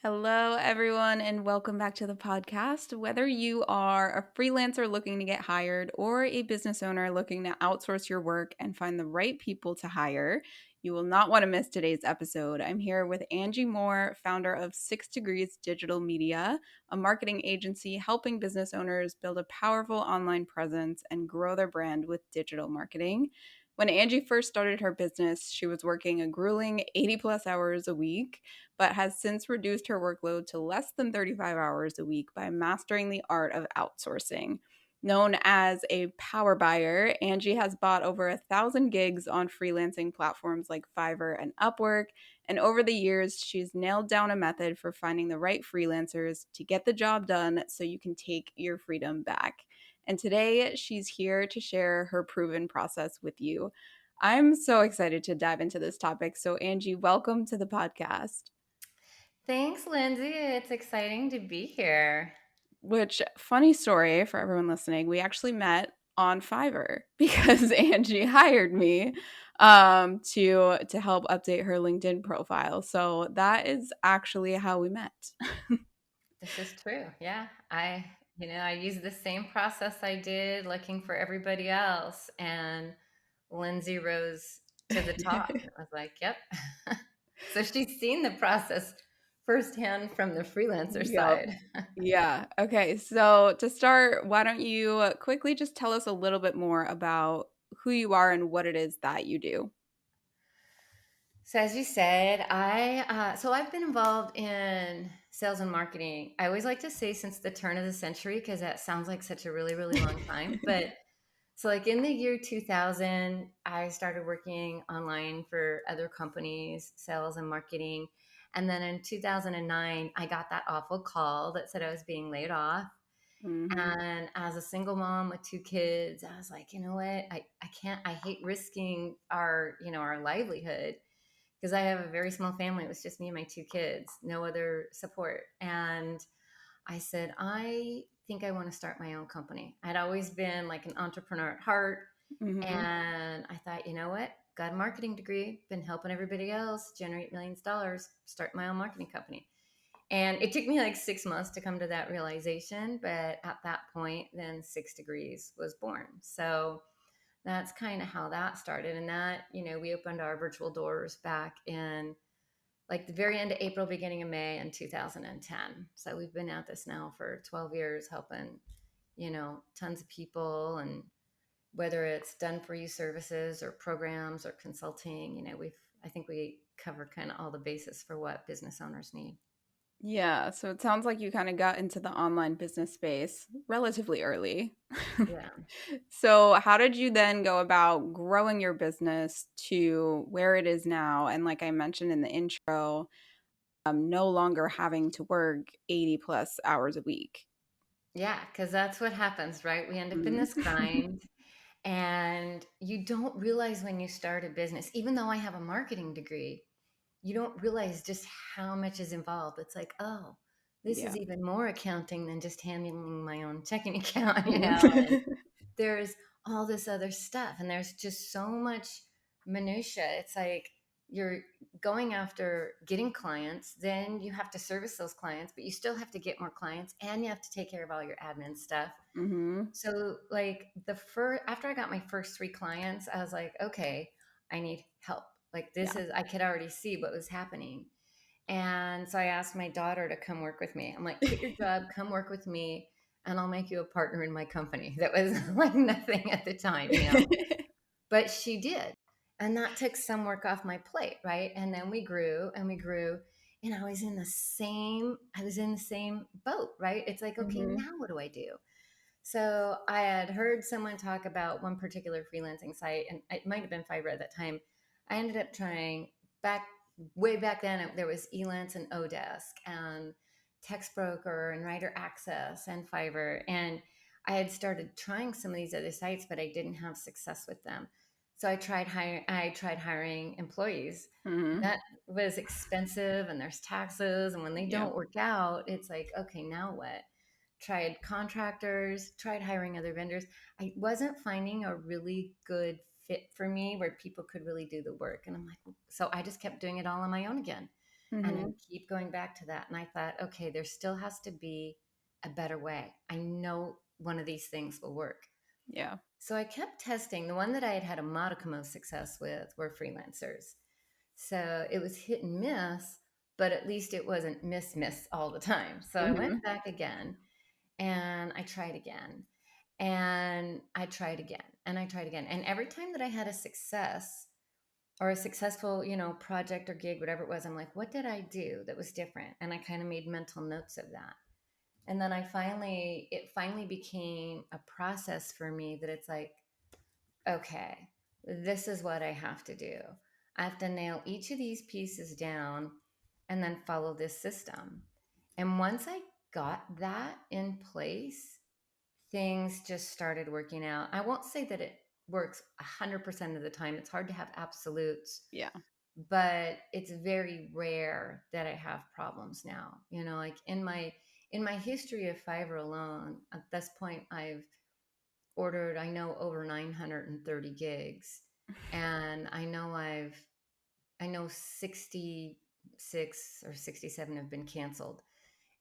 Hello, everyone, and welcome back to the podcast. Whether you are a freelancer looking to get hired or a business owner looking to outsource your work and find the right people to hire, you will not want to miss today's episode. I'm here with Angie Moore, founder of 6 Digital Media, a marketing agency helping business owners build a powerful online presence and grow their brand with digital marketing. When Angie first started her business, she was working a grueling 80 plus hours a week, but has since reduced her workload to less than 35 hours a week by mastering the art of outsourcing. Known as a power buyer, Angie has bought over 1,000 gigs on freelancing platforms like Fiverr and Upwork. And over the years, she's nailed down a method for finding the right freelancers to get the job done so you can take your freedom back. And today, she's here to share her proven process with you. I'm so excited to dive into this topic. So, Angie, welcome to the podcast. Thanks, Lindsay. It's exciting to be here. Which, funny story for everyone listening, we actually met on Fiverr because Angie hired me to help update her LinkedIn profile. So that is actually how we met. This is true. Yeah. I use the same process I did looking for everybody else, and Lindsay rose to the top. I was like, yep. So she's seen the process firsthand from the freelancer Yep. side. Yeah. Okay. So to start, why don't you quickly just tell us a little bit more about who you are and what it is that you do? So as you said, I've been involved in sales and marketing. I always like to say since the turn of the century because that sounds like such a really, really long time. But so, like in the year 2000, I started working online for other companies, sales and marketing. And then in 2009, I got that awful call that said I was being laid off. Hmm. And as a single mom with 2 kids, I was like, you know what? I can't, I hate risking our livelihood because I have a very small family. It was just me and my 2 kids, no other support. And I said, I think I want to start my own company. I'd always been like an entrepreneur at heart. Hmm. And I thought, you know what? Got a marketing degree, been helping everybody else generate millions of dollars, start my own marketing company. And it took me like 6 months to come to that realization. But at that point, then 6 Degrees was born. So that's kind of how that started. And we opened our virtual doors back in like the very end of April, beginning of May in 2010. So we've been at this now for 12 years, helping, tons of people. And whether it's done for you services or programs or consulting, I think we cover kind of all the basis for what business owners need. Yeah, so it sounds like you kind of got into the online business space relatively early. Yeah. So, how did you then go about growing your business to where it is now? And like I mentioned in the intro, no longer having to work 80 plus hours a week. Yeah. Cause that's what happens, right? We end up in Mhm. this grind. And you don't realize when you start a business, even though I have a marketing degree, you don't realize just how much is involved. It's like, oh, this is Yeah. even more accounting than just handling my own checking account, and Mhm. there's all this other stuff, and there's just so much minutia. It's like you're going after getting clients, then you have to service those clients, but you still have to get more clients, and you have to take care of all your admin stuff. So like the first after I got my first 3 clients, I was like, okay, I need help. Like this Yeah. is I could already see what was happening. And so I asked my daughter to come work with me. I'm like, quit your job, come work with me, and I'll make you a partner in my company. That was like nothing at the time. But she did. And that took some work off my plate, right? And then we grew and we grew. And I was in the same boat, right? It's like, okay, Mhm. now what do I do? So I had heard someone talk about one particular freelancing site, and it might have been Fiverr at that time. I ended up trying back way back then. There was Elance and Odesk and Textbroker and Writer Access and Fiverr, and I had started trying some of these other sites, but I didn't have success with them. So I tried hiring employees. Mhm. That was expensive, and there's taxes, and when they Yep. don't work out, it's like, okay, now what? Tried contractors, tried hiring other vendors. I wasn't finding a really good fit for me where people could really do the work. And I'm like, so I just kept doing it all on my own again. And I Mhm. keep going back to that. And I thought, okay, there still has to be a better way. I know one of these things will work. Yeah. So I kept testing. The one that I had had a modicum of success with were freelancers. So it was hit and miss, but at least it wasn't miss all the time. So I went Mhm. back again and I tried again and I tried again and I tried again. And every time that I had a success or a successful, project or gig, whatever it was, I'm like, what did I do that was different? And I kind of made mental notes of that. And then it finally became a process for me that it's like, okay, this is what I have to do. I have to nail each of these pieces down and then follow this system. And once I got that in place, things just started working out. I won't say that it works 100% of the time. It's hard to have absolutes, Yeah. but it's very rare that I have problems now. Like in my history of Fiverr alone, at this point I've ordered, I know, over 930 gigs, and I know 66 or 67 have been canceled.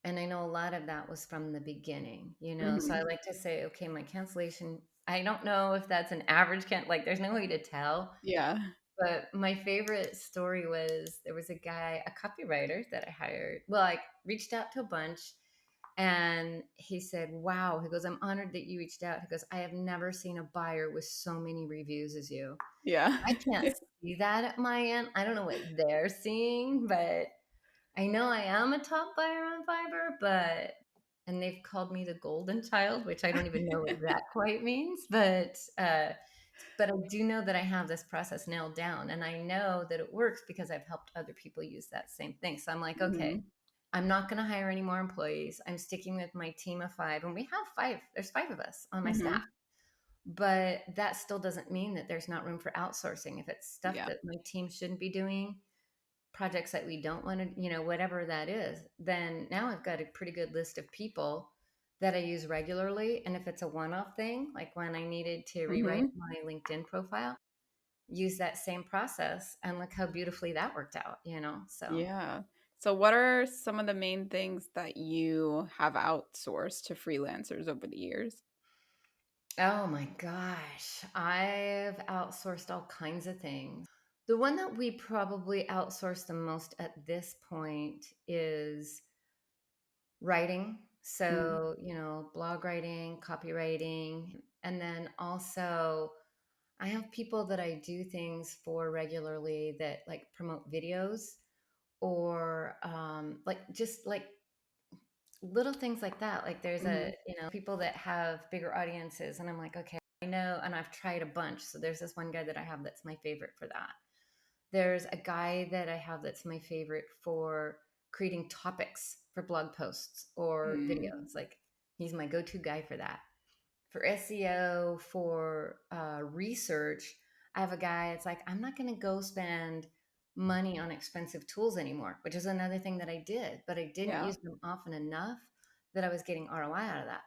And I know a lot of that was from the beginning. So I Mhm. like to say, okay, my cancellation, I don't know if that's an average like there's no way to tell. Yeah. But my favorite story was there was a guy, a copywriter that I hired. Well, I reached out to a bunch and he said, wow, he goes, I'm honored that you reached out. He goes, I have never seen a buyer with so many reviews as you. Yeah. I can't see that at my end. I don't know what they're seeing, but I know I am a top buyer on Fiverr, and they've called me the golden child, which I don't even know what that quite means, but I do know that I have this process nailed down, and I know that it works because I've helped other people use that same thing. So I'm like, okay, Mhm. I'm not going to hire any more employees. I'm sticking with my team of 5, and we have 5. There's 5 of us on my staff. Mhm. But that still doesn't mean that there's not room for outsourcing. If it's stuff Yeah. that my team shouldn't be doing, projects that we don't want to, whatever that is, then now I've got a pretty good list of people that I use regularly. And if it's a one off thing, like when I needed to rewrite Mhm. my LinkedIn profile, use that same process and look how beautifully that worked out. So, Yeah. So what are some of the main things that you have outsourced to freelancers over the years? oh my gosh, I've outsourced all kinds of things. The one that we probably outsource the most at this point is writing. Mhm. So, blog writing, copywriting. And then also, I have people that I do things for regularly that like promote videos or like just like little things like that. Like there's Mhm. people that have bigger audiences. And I'm like, okay, I know. And I've tried a bunch. So there's this one guy that I have that's my favorite for that. There's a guy that I have that's my favorite for creating topics for blog posts or Mm. videos. Like he's my go-to guy for that. For SEO, for research, I have a guy. It's like I'm not going to go spend money on expensive tools anymore, which is another thing that I did, but I didn't Yeah. use them often enough that I was getting ROI out of that.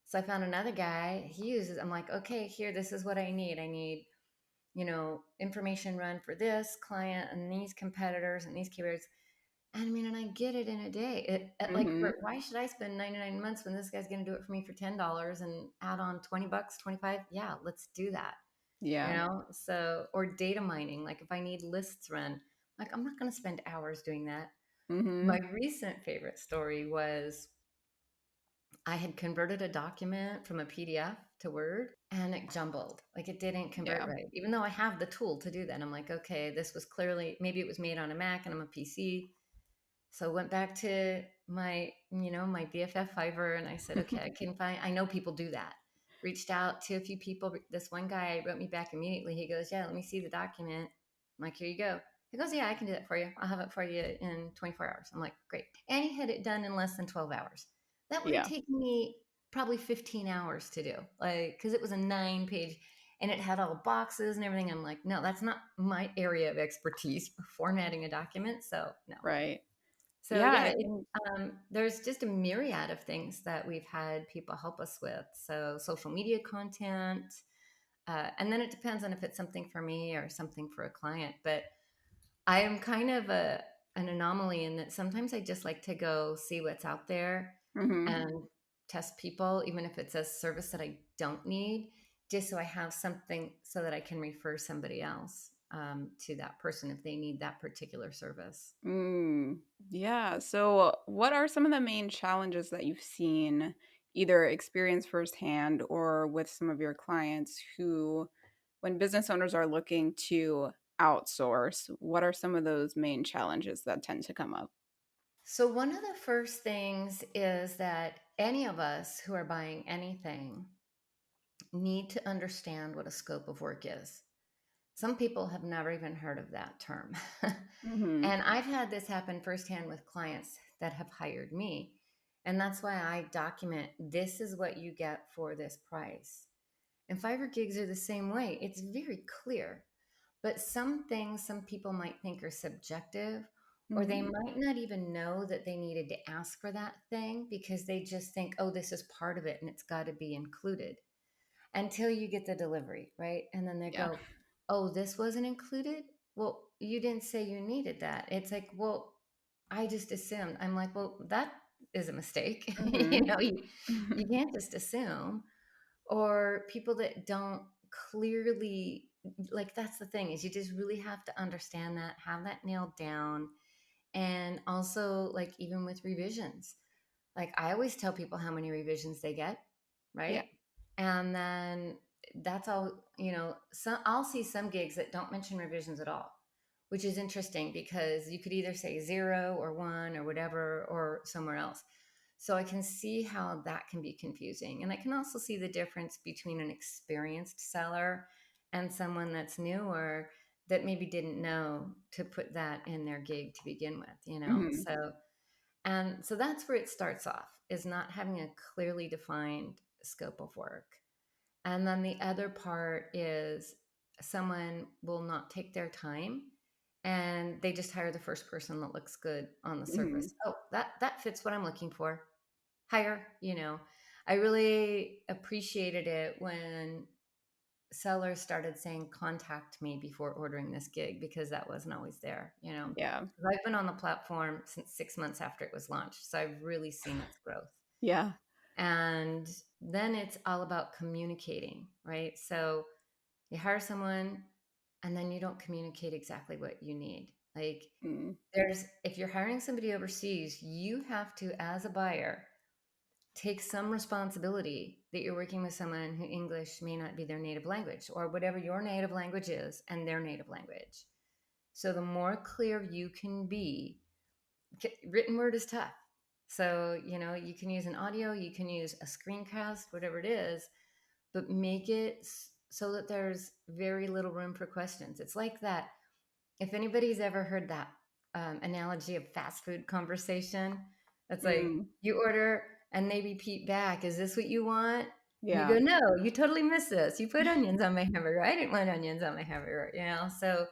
So I found another guy. He uses. I'm like, okay, here, this is what I need. I need information run for this client and these competitors and these keywords. And I mean, and I get it in a day. Mhm. Why should I spend 99 months when this guy's going to do it for me for $10 and add on 20 bucks, 25? Yeah, let's do that. Yeah. So, or data mining, like if I need lists run, like I'm not going to spend hours doing that. My Mhm. recent favorite story was I had converted a document from a PDF to Word and it jumbled. Like it didn't convert Yeah. right, even though I have the tool to do that. I'm like, okay, this was clearly, maybe it was made on a Mac and I'm a PC. So I went back to my BFF Fiverr and I said, okay, I know people do that. Reached out to a few people. This one guy wrote me back immediately. He goes, yeah, let me see the document. I'm like, here you go. He goes, yeah, I can do that for you. I'll have it for you in 24 hours. I'm like, great. And he had it done in less than 12 hours. That would have Yeah. taken me probably 15 hours to do, like, because it was a 9-page and it had all boxes and everything. I'm like, no, that's not my area of expertise for formatting a document. So, no. Right. So Yeah, yeah, and there's just a myriad of things that we've had people help us with. So social media content, and then it depends on if it's something for me or something for a client. But I am kind of an anomaly in that sometimes I just like to go see what's out there Mm-hmm. and test people, even if it's a service that I don't need, just so I have something so that I can refer somebody else to that person if they need that particular service. Mm, yeah. So, what are some of the main challenges that you've seen, either experience firsthand or with some of your clients who, when business owners are looking to outsource, what are some of those main challenges that tend to come up? So, one of the first things is that any of us who are buying anything need to understand what a scope of work is. Some people have never even heard of that term. Mm-hmm. And I've had this happen firsthand with clients that have hired me. And that's why I document this is what you get for this price. And Fiverr gigs are the same way. It's very clear. But some things some people might think are subjective, or they Mm-hmm. might not even know that they needed to ask for that thing because they just think, oh, this is part of it and it's got to be included until you get the delivery, right? And then they Yeah. go, oh, this wasn't included? Well, you didn't say you needed that. It's like, well, I just assumed. I'm like, well, that is a mistake. Mm-hmm. You can't just assume. Or people that don't clearly, like, that's the thing, is you just really have to understand that, have that nailed down. And also, like, even with revisions, like, I always tell people how many revisions they get, Yeah. right? And then that's all, so I'll see some gigs that don't mention revisions at all, which is interesting because you could either say 0 or 1 or whatever, or somewhere else. So I can see how that can be confusing. And I can also see the difference between an experienced seller and someone that's newer that maybe didn't know to put that in their gig to begin with. Mm-hmm. So that's where it starts off, is not having a clearly defined scope of work. And then the other part is someone will not take their time and they just hire the first person that looks good on the Mm-hmm. surface. Oh, that fits what I'm looking for. Hire. I really appreciated it when sellers started saying contact me before ordering this gig, because that wasn't always there. Yeah. 'Cause I've been on the platform since 6 months after it was launched, so I've really seen its growth. Yeah. And then it's all about communicating, right? So you hire someone and then you don't communicate exactly what you need. Like, Mm. if you're hiring somebody overseas, you have to, as a buyer, take some responsibility that you're working with someone who English may not be their native language, or whatever your native language is and their native language. So the more clear you can be, written word is tough. So, you can use an audio, you can use a screencast, whatever it is, but make it so that there's very little room for questions. It's like that. If anybody's ever heard that analogy of fast food conversation, that's like Mm. you order and they repeat back, is this what you want? And you Yeah. go, no, you totally missed this. You put onions on my hamburger. I didn't want onions on my hamburger. So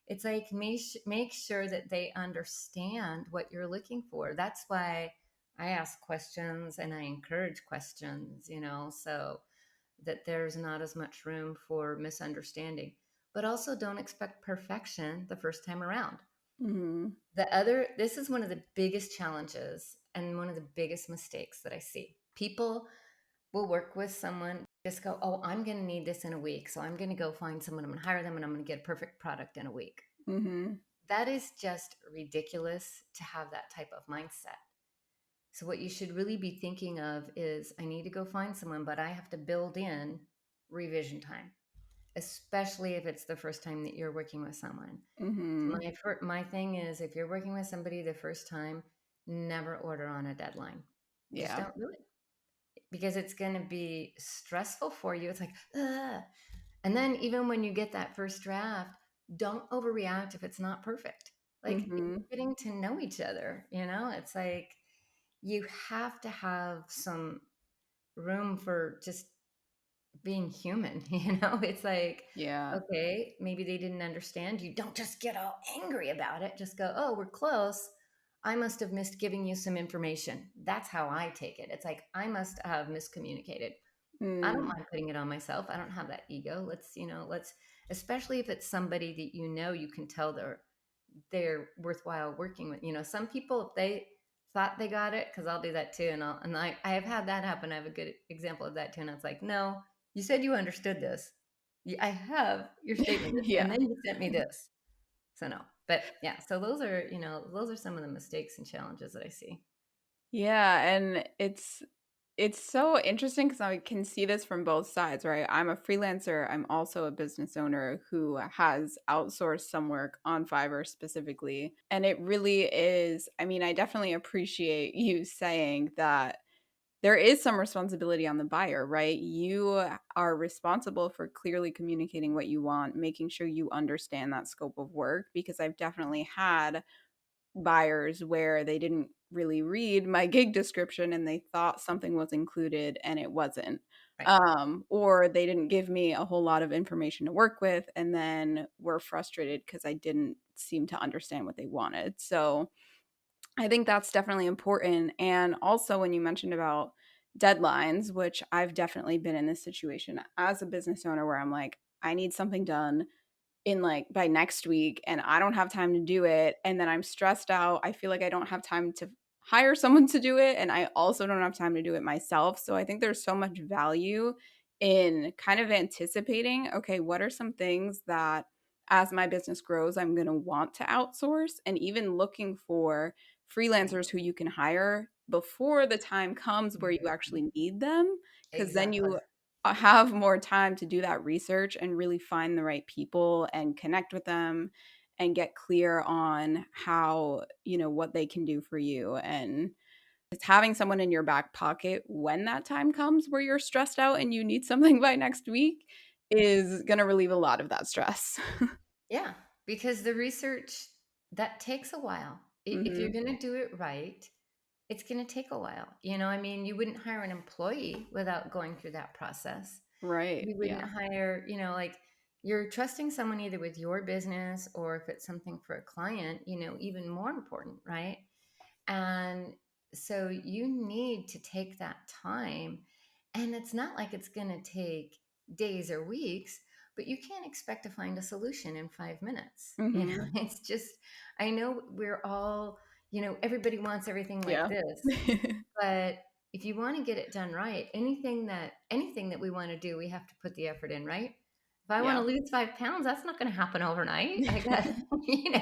it's like, make sure that they understand what you're looking for. That's why I ask questions and I encourage questions, so that there's not as much room for misunderstanding. But also, don't expect perfection the first time around. Mm-hmm. This is one of the biggest challenges and one of the biggest mistakes that I see. People will work with someone, just go, oh, I'm going to need this in a week. So I'm going to go find someone, I'm going to hire them, and I'm going to get a perfect product in a week. Mm-hmm. That is just ridiculous to have that type of mindset. So what you should really be thinking of is, I need to go find someone, but I have to build in revision time, especially if it's the first time that you're working with someone. So Mm-hmm. my thing is, if you're working with somebody the first time, never order on a deadline. Just Yeah. don't do it, because it's going to be stressful for you. It's like, ugh. And then even when you get that first draft, don't overreact if it's not perfect. Like, Mm-hmm. you're getting to know each other. It's like, you have to have some room for just being human. It's like, Yeah. okay, maybe they didn't understand you. Don't just get all angry about it. Just go, oh, we're close. I must have missed giving you some information. That's how I take it. It's like, I must have miscommunicated. I don't Mm. mind putting it on myself. I don't have that ego. Let's, especially if it's somebody that you can tell they're worthwhile working with. Some people, if they thought they got it, because I'll do that too, and I have had that happen. I have a good example of that too, and it's like, no, you said you understood this. I have your statement, and Yeah. then you sent me this. So no, but yeah. So those are some of the mistakes and challenges that I see. Yeah, and it's so interesting because I can see this from both sides, right? I'm a freelancer. I'm also a business owner who has outsourced some work on Fiverr specifically. And it really is, I mean, I definitely appreciate you saying that there is some responsibility on the buyer, right? You are responsible for clearly communicating what you want, making sure you understand that scope of work, because I've definitely had buyers where they didn't really read my gig description and they thought something was included and it wasn't. Right. Or they didn't give me a whole lot of information to work with and then were frustrated because I didn't seem to understand what they wanted. So I think that's definitely important. And also, when you mentioned about deadlines, which I've definitely been in this situation as a business owner where I'm like, I need something done in like by next week and I don't have time to do it and then I'm stressed out. I feel like I don't have time to hire someone to do it and I also don't have time to do it myself. So I think there's so much value in kind of anticipating, okay, what are some things that as my business grows I'm going to want to outsource, and even looking for freelancers who you can hire before the time comes where you Mhm. actually need them, because then Exactly. you have more time to do that research and really find the right people and connect with them and get clear on how, what they can do for you. And it's having someone in your back pocket when that time comes where you're stressed out and you need something by next week is going to relieve a lot of that stress. Yeah, because the research that takes a while. If you're Mhm. going to do it right, it's going to take a while. I mean, you wouldn't hire an employee without going through that process. Right. You wouldn't Yeah. hire, like you're trusting someone either with your business or if it's something for a client, even more important, right? And so you need to take that time. And it's not like it's going to take days or weeks, but you can't expect to find a solution in 5 minutes. Mhm. It's just, I know we're all, everybody wants everything like Yeah. this, but if you want to get it done right, anything that we want to do, we have to put the effort in, right? If I want Yeah. to lose 5 pounds, that's not going to happen overnight. I got,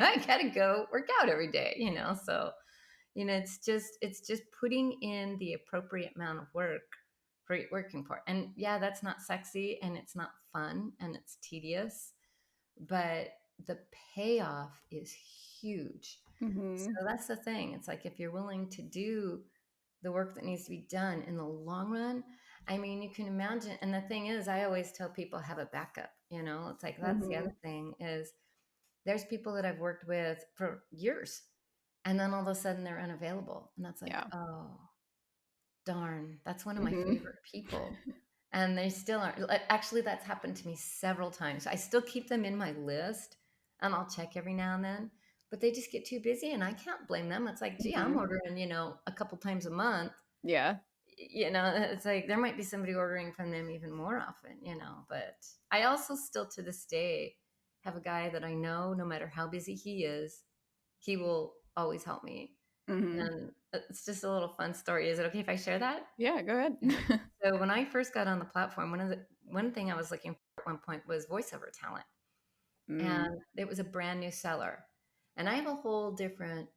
I got to go work out every day, so it's just putting in the appropriate amount of work for your working part. And yeah, that's not sexy and it's not fun and it's tedious, but the payoff is huge. So Mhm. that's the thing. It's like if you're willing to do the work that needs to be done in the long run, I mean, you can imagine. And the thing is, I always tell people have a backup. It's like that's the other Mhm. thing is there's people that I've worked with for years and then all of a sudden they're unavailable. And that's like, Yeah. oh, darn, that's one of my Mhm. favorite people. And they still aren't. Actually, that's happened to me several times. I still keep them in my list and I'll check every now and then, but they just get too busy and I can't blame them. It's like, gee, I'm Mhm. ordering, a couple times a month. Yeah. It's like there might be somebody ordering from them even more often, but I also still to this day have a guy that I know no matter how busy he is, he will always help me. Mhm. And it's just a little fun story. Is it okay if I share that? Yeah, go ahead. So when I first got on the platform, one thing I was looking for at one point was voiceover talent, Mm. and it was a brand new seller. And I have a whole different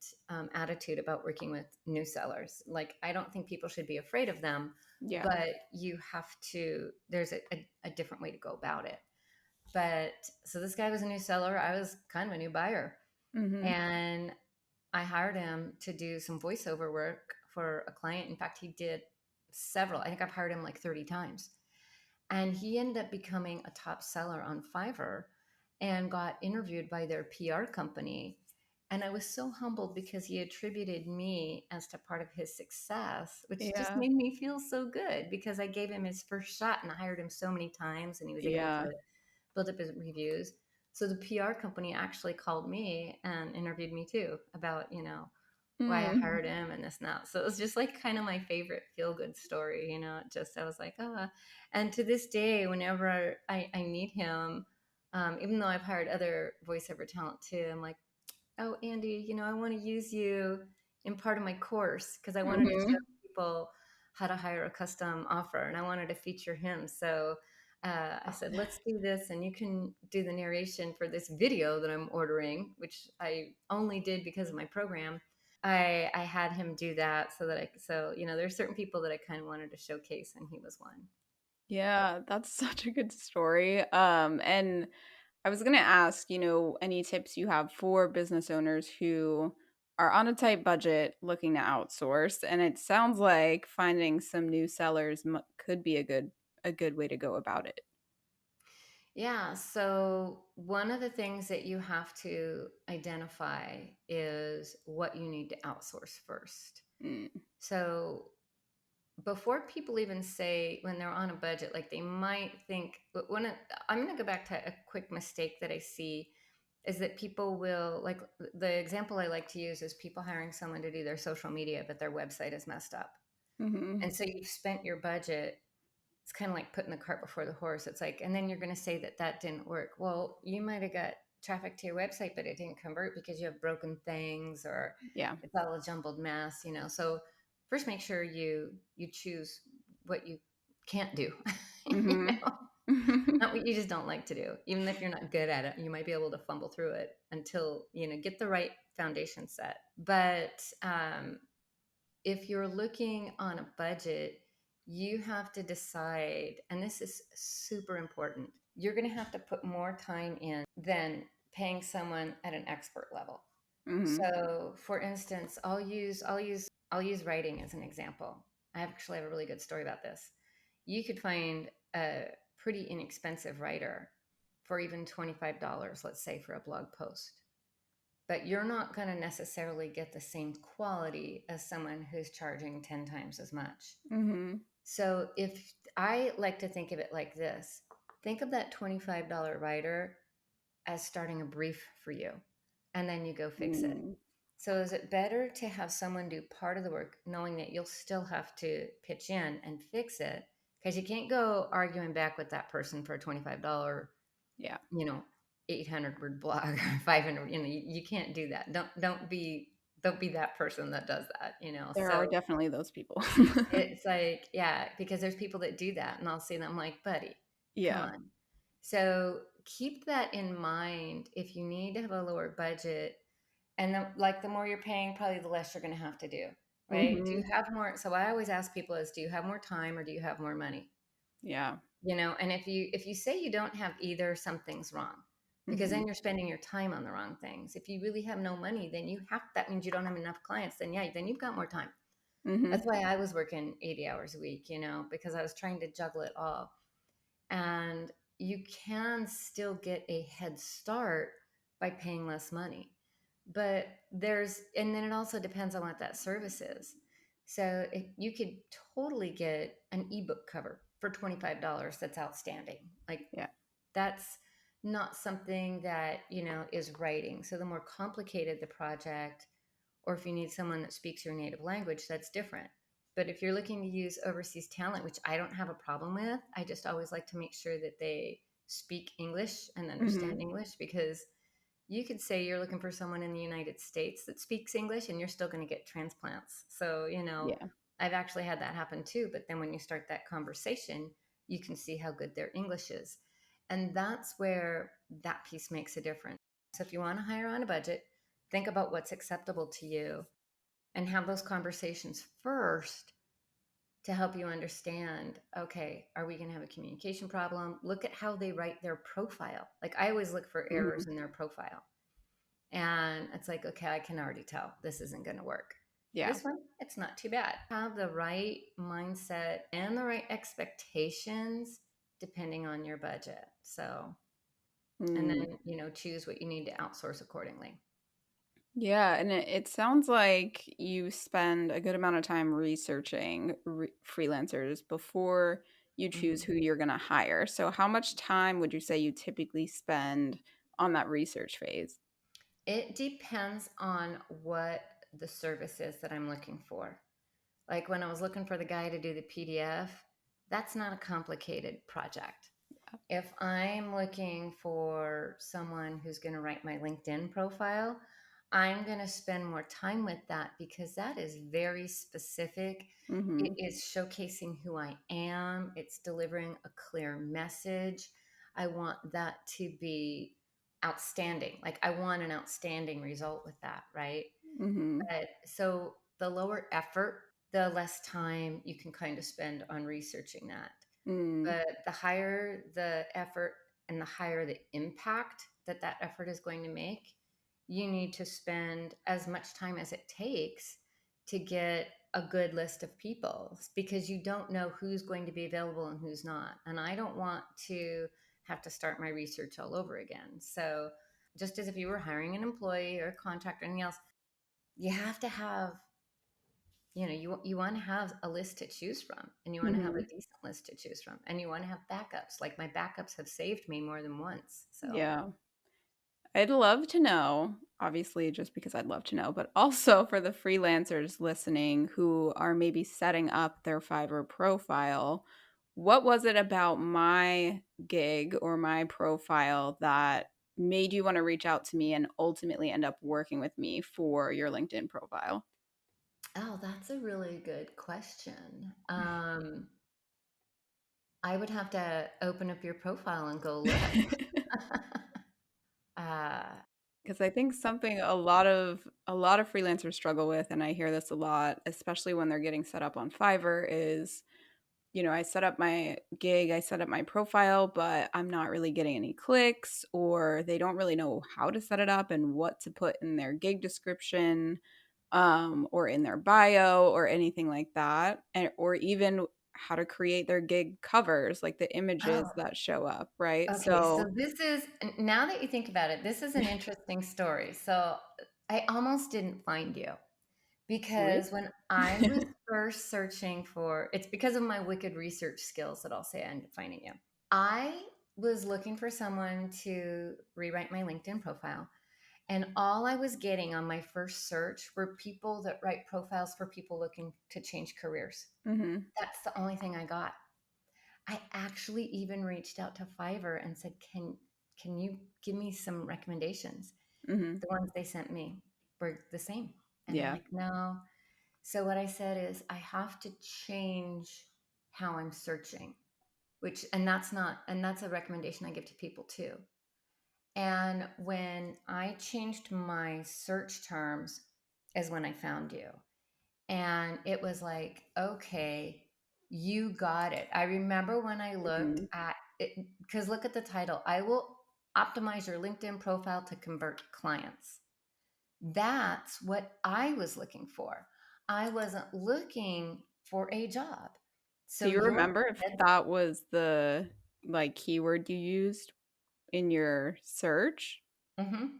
attitude about working with new sellers. Like I don't think people should be afraid of them, Yeah. but you have to. There's a different way to go about it. But so this guy was a new seller. I was kind of a new buyer, Mhm. and I hired him to do some voiceover work for a client. In fact, he did several. I think I've hired him like 30 times. And he ended up becoming a top seller on Fiverr and got interviewed by their PR company. And I was so humbled because he attributed me as to part of his success, which just Yeah. made me feel so good because I gave him his first shot and I hired him so many times and he was able Yeah. to build up his reviews. So the PR company actually called me and interviewed me too about, why I Mm. hired him and this and that. So it was just like kind of my favorite feel good story, just I was like, and to this day, whenever I need him, even though I've hired other voiceover talent too, I'm like, oh, Andy, I want to use you in part of my course because I wanted to show Mm-hmm. people how to hire a custom offer and I wanted to feature him. So I said, let's do this and you can do the narration for this video that I'm ordering, which I only did because of my program. I had him do that there's certain people that I kind of wanted to showcase and he was one. Yeah, that's such a good story. And I was gonna ask, any tips you have for business owners who are on a tight budget looking to outsource, and it sounds like finding some new sellers could be a good way to go about it. Yeah. So, one of the things that you have to identify is what you need to outsource first. Mm, So, before people even say when they're on a budget, like they might think, I'm going to go back to a quick mistake that I see is that people will like the example I like to use is people hiring someone to do their social media, but their website is messed up. mm-hmm. And so you've spent your budget, it's kind of like putting the cart before the horse. It's like, and then you're going to say that that didn't work. Well, you might have got traffic to your website, but it didn't convert because you have broken things or Yeah. it's all a jumbled mess. So first, make sure you choose what you can't do. you Mm-hmm. know, not what you just don't like to do. Even if you're not good at it, you might be able to fumble through it until get the right foundation set. But if you're looking on a budget, you have to decide, and this is super important, you're going to have to put more time in than paying someone at an expert level. Mm-hmm. So, for instance, I'll use writing as an example. I actually have a really good story about this. You could find a pretty inexpensive writer for even $25, let's say, for a blog post, but you're not going to necessarily get the same quality as someone who's charging 10 times as much. Mm-hmm. So if I like to think of it like this, think of that $25 writer as starting a brief for you, and then you go fix it. Mm, So is it better to have someone do part of the work, knowing that you'll still have to pitch in and fix it? Because you can't go arguing back with that person for a $25 yeah. you know 800 word blog or 500. You can't do that. Don't be that person that does that. There are So definitely those people. it's like, yeah, because there's people that do that and I'll see them like, buddy, come Yeah. on. So keep that in mind. If you need to have a lower budget, and the more you're paying, probably the less you're going to have to do, right? Do you Mm-hmm. have more? So I always ask people is, do you have more time or do you have more money? Yeah. And if you say you don't have either, something's wrong, because Mm-hmm. then you're spending your time on the wrong things. If you really have no money, then that means you don't have enough clients. Then yeah, then you've got more time. Mm-hmm. That's why I was working 80 hours a week, because I was trying to juggle it all. And you can still get a head start by paying less money, but and then it also depends on what that service is. So if you could totally get an ebook cover for $25, that's outstanding. Like, Yeah. that's not something that is writing. So the more complicated the project, or if you need someone that speaks your native language, that's different. But if you're looking to use overseas talent, which I don't have a problem with, I just always like to make sure that they speak English and Mm-hmm. understand English, because you could say you're looking for someone in the United States that speaks English and you're still going to get transplants. So, Yeah. I've actually had that happen too. But then when you start that conversation, you can see how good their English is. And that's where that piece makes a difference. So if you want to hire on a budget, think about what's acceptable to you and have those conversations first to help you understand, okay, are we going to have a communication problem? Look at how they write their profile. Like, I always look for Mm-hmm. errors in their profile. And it's like, okay, I can already tell this isn't going to work. Yeah. This one, it's not too bad. Have the right mindset and the right expectations depending on your budget. So, and Mm. then, choose what you need to outsource accordingly. Yeah, and it sounds like you spend a good amount of time researching freelancers before you choose Mhm. who you're going to hire. So, how much time would you say you typically spend on that research phase? It depends on what the service is that I'm looking for. Like when I was looking for the guy to do the PDF, that's not a complicated project. If I'm looking for someone who's going to write my LinkedIn profile, I'm going to spend more time with that because that is very specific. It Mhm. is showcasing who I am, it's delivering a clear message. I want that to be outstanding. Like, I want an outstanding result with that, right? Mhm. But so the lower effort, the less time you can kind of spend on researching that. Mm. But the higher the effort and the higher the impact that that effort is going to make, you need to spend as much time as it takes to get a good list of people, because you don't know who's going to be available and who's not. And I don't want to have to start my research all over again. So, just as if you were hiring an employee or a contractor or anything else, you have to have, you want to have a list to choose from, and you want to have a Mhm. decent list to choose from, and you want to have backups. Like, my backups have saved me more than once. So, Yeah. I'd love to know, obviously, just because I'd love to know, but also for the freelancers listening who are maybe setting up their Fiverr profile, what was it about my gig or my profile that made you want to reach out to me and ultimately end up working with me for your LinkedIn profile? oh, that's a really good question. I would have to open up your profile and go look. uh, Because I think something a lot of freelancers struggle with, and I hear this a lot, especially when they're getting set up on Fiverr, is I set up my gig, I set up my profile, but I'm not really getting any clicks, or they don't really know how to set it up and what to put in their gig description, or in their bio or anything like that, or even how to create their gig covers, like the images oh, that show up, right? okay. So So, this is, now that you think about it, this is an interesting story. So I almost didn't find you. really? Because when I was first searching for, it's because of my wicked research skills that I'll say I ended up finding you. I was looking for someone to rewrite my LinkedIn profile. And all I was getting on my first search were people that write profiles for people looking to change careers. Mhm. That's the only thing I got. I actually even reached out to Fiverr and said, can you give me some recommendations? Mhm. The ones they sent me were the same. And they're Yeah. like, no. So what I said is, I have to change how I'm searching, and that's a recommendation I give to people too. And when I changed my search terms is when I found you. And it was like, okay, you got it. I remember when I looked Mhm. at it, because look at the title. I will optimize your LinkedIn profile to convert clients. That's what I was looking for. I wasn't looking for a job. Do So you your remember if that was the, like, keyword you used in your search? Mhm.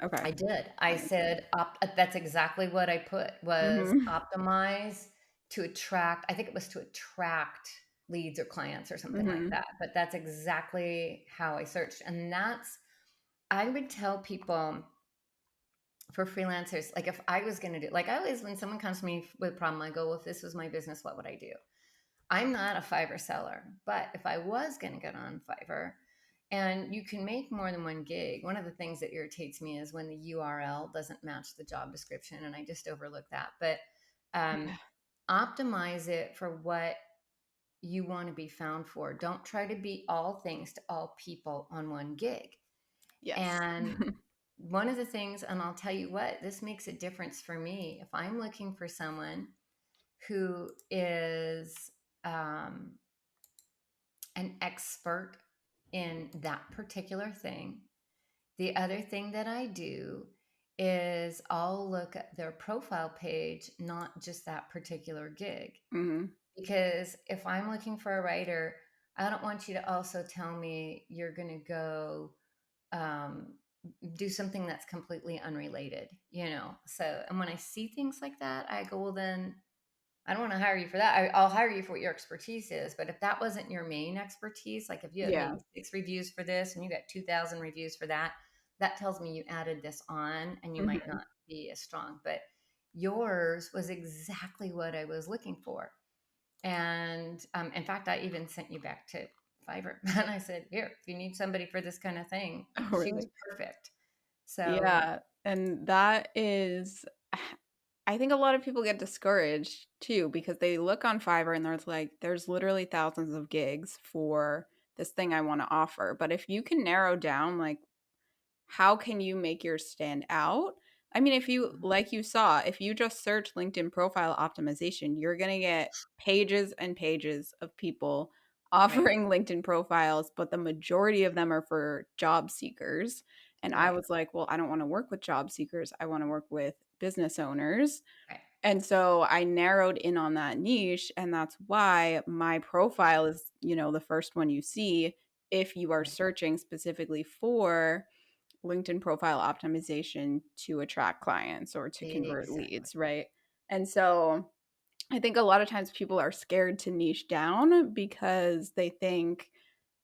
Okay. I did. I Nice. said, that's exactly what I put, was Mhm. optimize to attract, I think it was to attract leads or clients or something like Mhm. that. But that's exactly how I searched. And I would tell people, for freelancers, like, if I was going to do, like, I always, when someone comes to me with a problem, I go, well, if this was my business, what would I do? I'm not a Fiverr seller, but if I was going to get on Fiverr, and you can make more than one gig, one of the things that irritates me is when the URL doesn't match the job description, and I just overlook that. But um, Yeah. optimize it for what you want to be found for. Don't try to be all things to all people on one gig. Yes. And one of the things, and I'll tell you what, this makes a difference for me. If I'm looking for someone who is um, an expert in that particular thing. The other thing that I do is I'll look at their profile page, not just that particular gig. Mhm. Because if I'm looking for a writer, I don't want you to also tell me you're going to go um, do something that's completely unrelated, you know? So, and when I see things like that, I go, well, then I don't want to hire you for that. I'll hire you for what your expertise is. But if that wasn't your main expertise, like if you have Yeah. maybe 6 reviews for this and you got 2,000 reviews for that, that tells me you added this on and you might Mhm. not be as strong. But yours was exactly what I was looking for. And in fact, I even sent you back to Fiverr and I said, here, if you need somebody for this kind of thing, Oh, she was really? perfect. So, Yeah. And that is I think a lot of people get discouraged too because they look on Fiverr and there's like there's literally thousands of gigs for this thing I want to offer. But if you can narrow down like how can you make yours stand out? I mean, if you Mhm. like you saw, if you just search LinkedIn profile optimization, you're going to get pages and pages of people Right, offering LinkedIn profiles, but the majority of them are for job seekers. And I right, was like, well, I don't want to work with job seekers. I want to work with business owners. right, And so I narrowed in on that niche, and that's why my profile is, the first one you see if you are right. searching specifically for LinkedIn profile optimization to attract clients or to convert Exactly. leads, right? And so I think a lot of times people are scared to niche down because they think,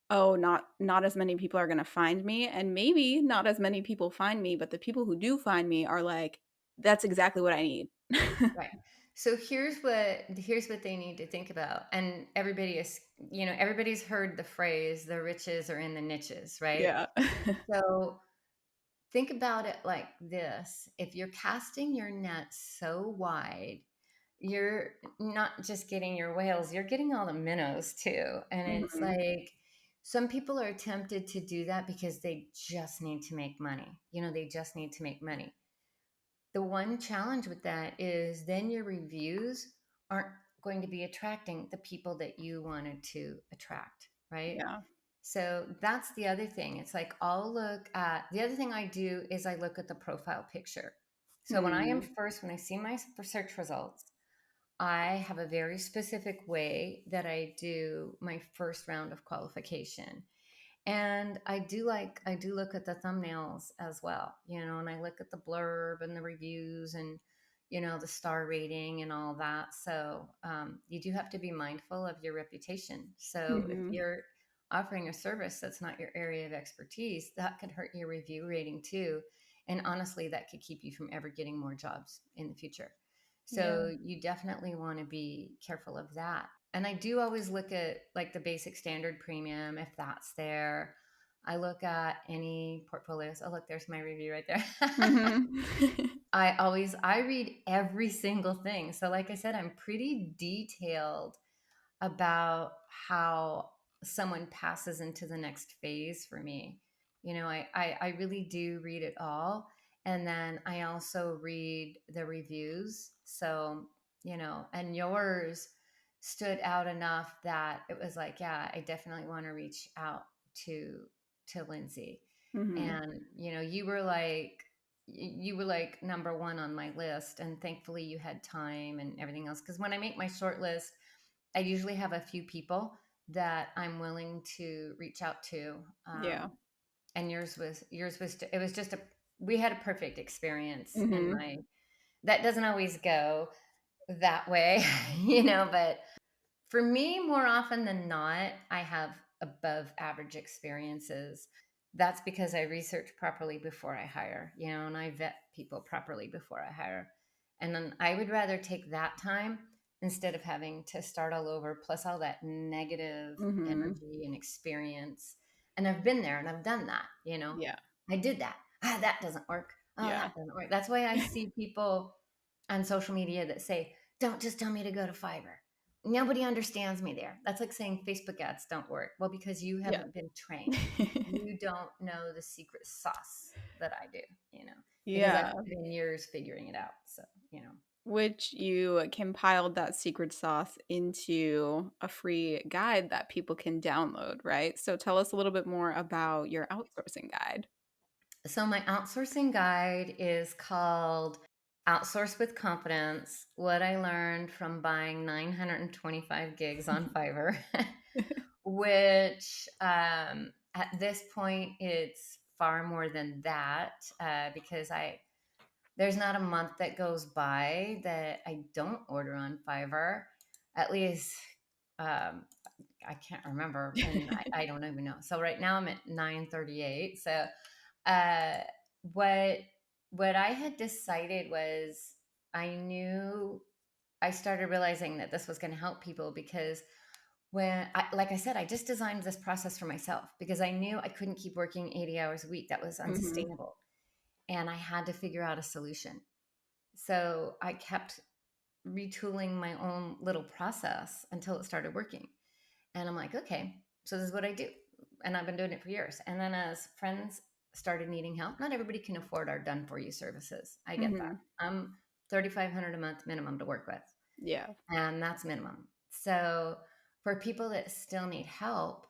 oh, not as many people are going to find me, and maybe not as many people find me, but the people who do find me are like, that's exactly what I need. Right. So here's what they need to think about. And everybody is, everybody's heard the phrase the riches are in the niches, right? Yeah. So think about it like this. If you're casting your net so wide, you're not just getting your whales, you're getting all the minnows too. And it's Mhm. like some people are tempted to do that because they just need to make money. They just need to make money. The one challenge with that is then your reviews aren't going to be attracting the people that you wanted to attract, right? Yeah. So that's the other thing. It's like I'll look at the other thing I do is I look at the profile picture. So Mhm. when I see my search results, I have a very specific way that I do my first round of qualification. And I do look at the thumbnails as well, and I look at the blurb and the reviews and the star rating and all that. So you do have to be mindful of your reputation. So if Mhm. you're offering a service that's not your area of expertise, that could hurt your review rating too. And honestly, that could keep you from ever getting more jobs in the future. Yeah. So you definitely want to be careful of that. And I do always look at like the basic standard premium if that's there. I look at any portfolios. Oh, look, there's my review right there. Mhm. I read every single thing. So, like I said, I'm pretty detailed about how someone passes into the next phase for me. I really do read it all. And then I also read the reviews. So, and yours stood out enough that it was like, yeah, I definitely want to reach out to Lindsay. Mhm. And, you were like number one on my list. And thankfully you had time and everything else. Because when I make my short list, I usually have a few people that I'm willing to reach out to. Yeah. And it was just we had a perfect experience in Mhm. that doesn't always go that way, but for me, more often than not, I have above average experiences. That's because I research properly before I hire, and I vet people properly before I hire. And then I would rather take that time instead of having to start all over, plus all that negative Mhm. energy and experience. And I've been there and I've done that. Yeah. I did that. That doesn't work. Oh, Yeah. that doesn't work. That's why I see people on social media that say, don't just tell me to go to Fiverr. Nobody understands me there. That's like saying Facebook ads don't work. Well, because you Yeah. haven't been trained. You don't know the secret sauce that I do, because I've Yeah. put in years figuring it out. So. Which you compiled that secret sauce into a free guide that people can download, right? So tell us a little bit more about your outsourcing guide. So my outsourcing guide is called Outsource with Confidence, what I learned from buying 925 gigs on Fiverr, which at this point it's far more than that because there's not a month that goes by that I don't order on Fiverr. At least um, I can't remember, and I don't even know. So right now I'm at 938. So uh, what what I had decided was I knew I started realizing that this was going to help people because like I said, I just designed this process for myself because I knew I couldn't keep working 80 hours a week. That was Mhm. unsustainable. and I had to figure out a solution. So I kept retooling my own little process until it started working. And I'm like, okay, so this is what I do. And I've been doing it for years. And then as friends started needing help, not everybody can afford our done for you services. I get that. Hmm. I'm 3,500 a month minimum to work with, Yeah. and that's minimum. So for people that still need help,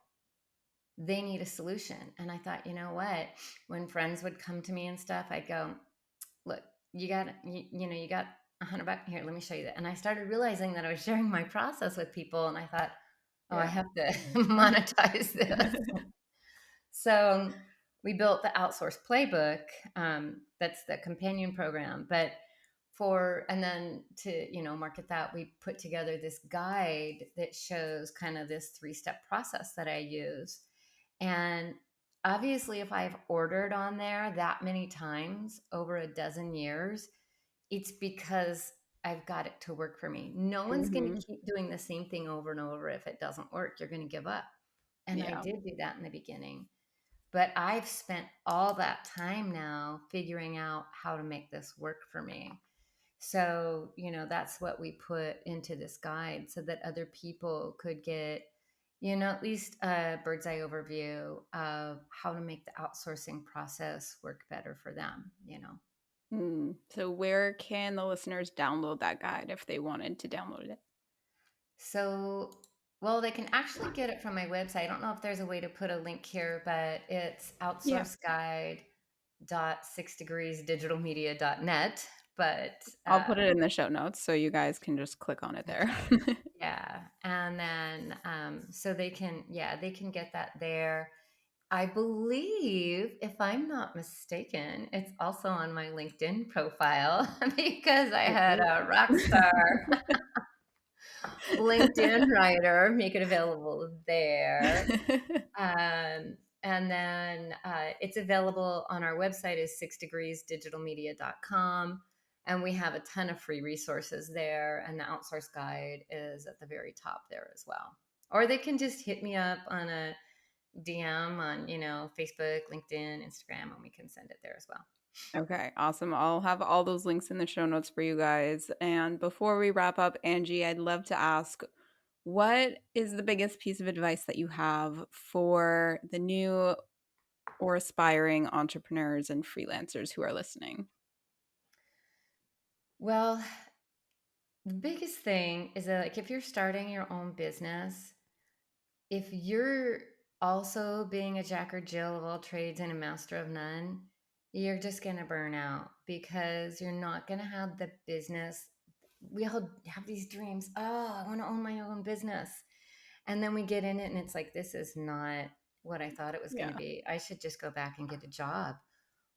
they need a solution. And I thought, you know what? When friends would come to me and stuff, I'd go, look, you got $100 here. Let me show you that. And I started realizing that I was sharing my process with people, and I thought, oh, I Yeah. have to monetize this. So we built the Outsource playbook. That's the companion program. But and then to, market that, we put together this guide that shows kind of this 3-step process that I use. And obviously, if I've ordered on there that many times over a dozen years, it's because I've got it to work for me. No one's going to Hmm. keep doing the same thing over and over. If it doesn't work, you're going to give up. And I Yeah. did do that in the beginning. But I've spent all that time now figuring out how to make this work for me. So, that's what we put into this guide so that other people could get, at least a bird's eye overview of how to make the outsourcing process work better for them. So where can the listeners download that guide if they wanted to download it? So, well, they can actually get it from my website. I don't know if there's a way to put a link here, but it's Yeah. outsourceguide.6degreesdigitalmedia.net. But I'll put it in the show notes so you guys can just click on it there. okay. Yeah. And then so they can get that there. I believe, if I'm not mistaken, it's also on my LinkedIn profile because I had Ooh. a rock star LinkedIn writer make it available there. And then it's available on our website is 6degreesdigitalmedia.com. And we have a ton of free resources there. And the outsource guide is at the very top there as well. Or they can just hit me up on a DM on, Facebook, LinkedIn, Instagram, and we can send it there as well. Okay, awesome. I'll have all those links in the show notes for you guys. And before we wrap up, Angie, I'd love to ask, what is the biggest piece of advice that you have for the new or aspiring entrepreneurs and freelancers who are listening? Well, the biggest thing is that, like, if you're starting your own business, if you're also being a jack or Jill of all trades and a master of none, you're just going to burn out because you're not going to have the business. We all have these dreams. Oh, I want to own my own business. And then we get in it and it's like, this is not what I thought it was going to Yeah. be. I should just go back and get a job.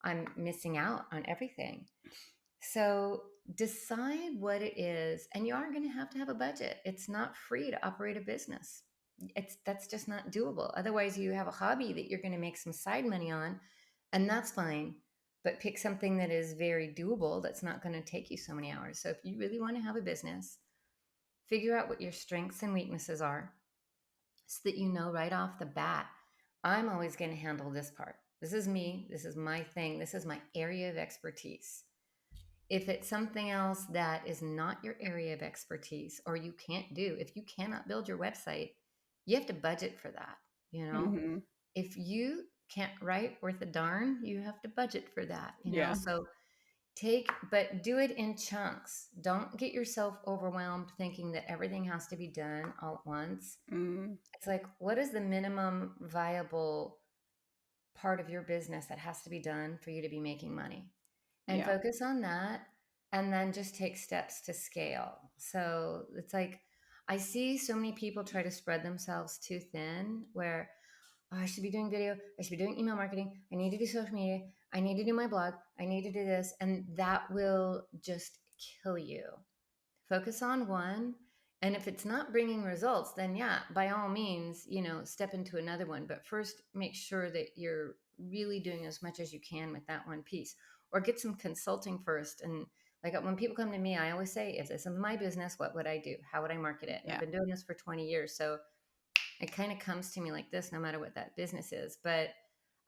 I'm missing out on everything. So decide what it is, and you are going to have a budget. It's not free to operate a business. That's just not doable. Otherwise, you have a hobby that you're going to make some side money on, and that's fine. But pick something that is very doable that's not going to take you so many hours. So if you really want to have a business, figure out what your strengths and weaknesses are so that you know right off the bat, I'm always going to handle this part. This is me. This is my thing. This is my area of expertise. If it's something else that is not your area of expertise or you can't do, if you cannot build your website, you have to budget for that. Hmm. If you can't write worth a darn, you have to budget for that. Yeah. So but do it in chunks. Don't get yourself overwhelmed thinking that everything has to be done all at once. Mm, It's like, what is the minimum viable part of your business that has to be done for you to be making money? And yeah. focus on that, and then just take steps to scale. So it's like, I see so many people try to spread themselves too thin where, oh, I should be doing video, I should be doing email marketing, I need to do social media, I need to do my blog, I need to do this, and that will just kill you. Focus on one, and if it's not bringing results, then yeah, by all means, step into another one. But first, make sure that you're really doing as much as you can with that one piece, or get some consulting first. And like when people come to me, I always say, if this is my business, what would I do? How would I market it? And I've Yeah. been doing this for 20 years, so it kind of comes to me like this, no matter what that business is. But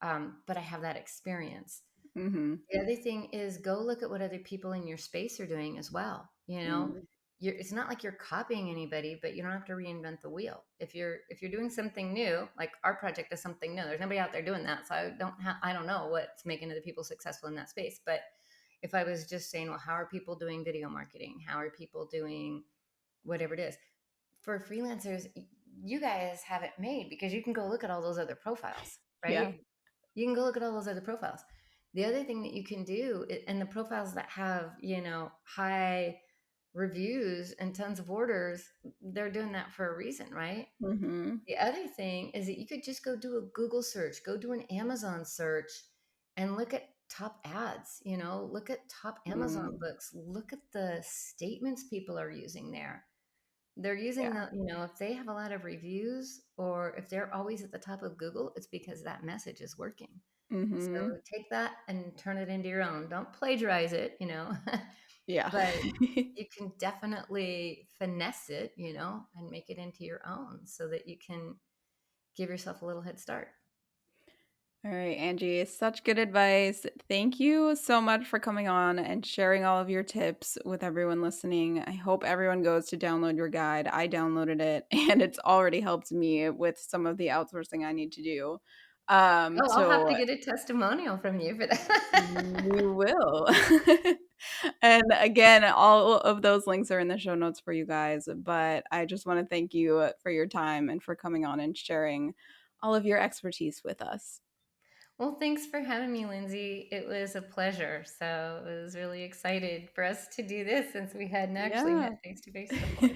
I have that experience. Mhm. The other thing is go look at what other people in your space are doing as well. You know, Mm. it's not like you're copying anybody, but you don't have to reinvent the wheel. If you're doing something new, like our project is something new. There's nobody out there doing that, so I don't know what's making other people successful in that space. But if I was just saying, well, how are people doing video marketing? How are people doing whatever it is? For freelancers, you guys have it made because you can go look at all those other profiles, Yeah. right? You can go look at all those other profiles. The other thing that you can do, and the profiles that have, high reviews and tons of orders, they're doing that for a reason, right? Mhm. The other thing is that you could just go do a Google search, go do an Amazon search, and look at top ads, look at top Amazon Mm. books, look at the statements people are using there. They're using Yeah. if they have a lot of reviews or if they're always at the top of Google, it's because that message is working. So Mhm. take that and turn it into your own. Don't plagiarize it, Yeah. but you can definitely finesse it, and make it into your own so that you can give yourself a little head start. All right, Angie, such good advice. Thank you so much for coming on and sharing all of your tips with everyone listening. I hope everyone goes to download your guide. I downloaded it and it's already helped me with some of the outsourcing I need to do. Oh, I'll have So to get a testimonial from you for that. you will. And again, all of those links are in the show notes for you guys. But I just want to thank you for your time and for coming on and sharing all of your expertise with us. Well, thanks for having me, Lindsay. It was a pleasure. So I was really excited for us to do this since we hadn't actually met Yeah. face to face before.